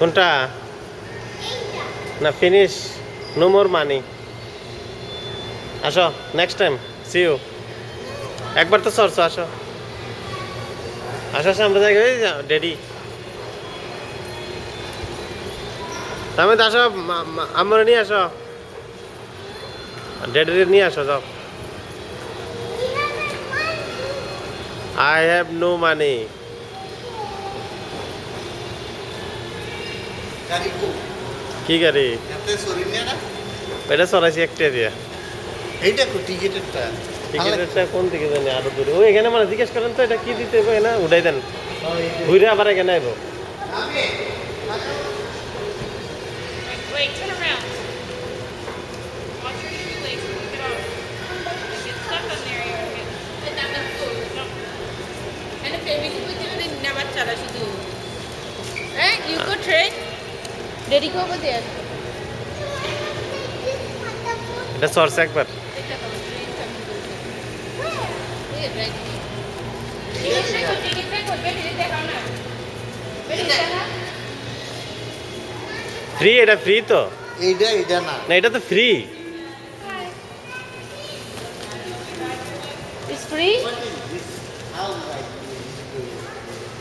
কোনটা না finish no more মানি আসো নেক্সট টাইম সি ইউ একবার তো সরছো আসো আসো আসো আমরা যাই ডেডি আমি তো আসো আমার নিয়ে আসো ডেডি নিয়ে আসো যাও আই হ্যাভ নো মানি কি গাড়ি এটা চড়াইছি একটা দিয়া এইটা টিকিটেরটা টিকিটেরটা কোন দিকে জানি আরো দূরে ওই এখানে মানে জিজ্ঞেস করেন তো এটা কি দিতে হবে না উঠাই দেন ঘুরে আবার এখানে আইব Wait, turn around. Watch your shoelaces. Get off. Get stuck on there. And if baby could do it, never tell us to do. Right? You go train. Daddy go over there. এটা চড়ছে একবার free এটা free তো এইটা না না এটা তো free It's free?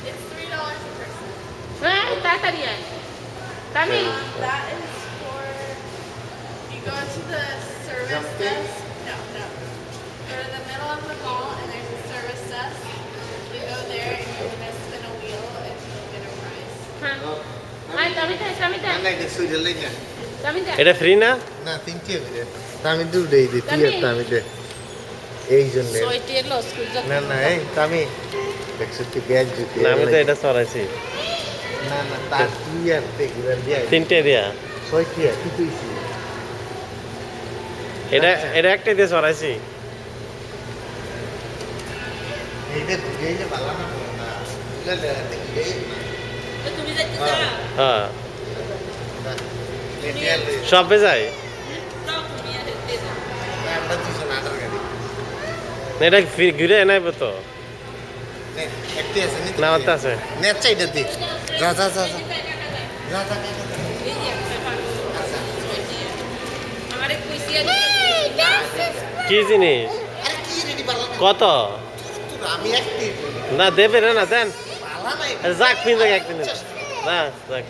It's $3 a person. Right? Tatari yan. Tami. That is for you go to the service desk. No. Go to the middle of the mall and there's a service desk. You go there and you're gonna spin a wheel and you'll get a prize. Ay, tami tayo. না এটা Switzerland না Tami tayo. এটা free না না তিনটে করে আমি দুটোই দিই তুই একটা আমি দে এই জন্য So, ito yung law school. না না এই আমি দেখছিস কি ব্যাগ জুতি না আমি তো এটা চড়াইছি না না তার তুই আর দেখবার দিয়া তিনটে দিয়া ছয়টি আর কি তুইছি এটা এটা একটা দিয়ে চড়াইছি এইটা দুটোই যে ভালো না না এগুলা দেখি Tumi sa ito হ্যাঁ ইন্ডিয়ান সবে যাই আমরা দুজন আটার গাড়ি না এটা ঘুরে নাই তো একটি আছে নি না ওটা আছে নেট চাইটা দি যা যা যা যা যা যা Amare puisiya কি জিনিস আরে কি রেডি পারলা না কত তুই আমি একটি না দেবে না দেন পালা নাই যাক পিন যাক একদিন না যাক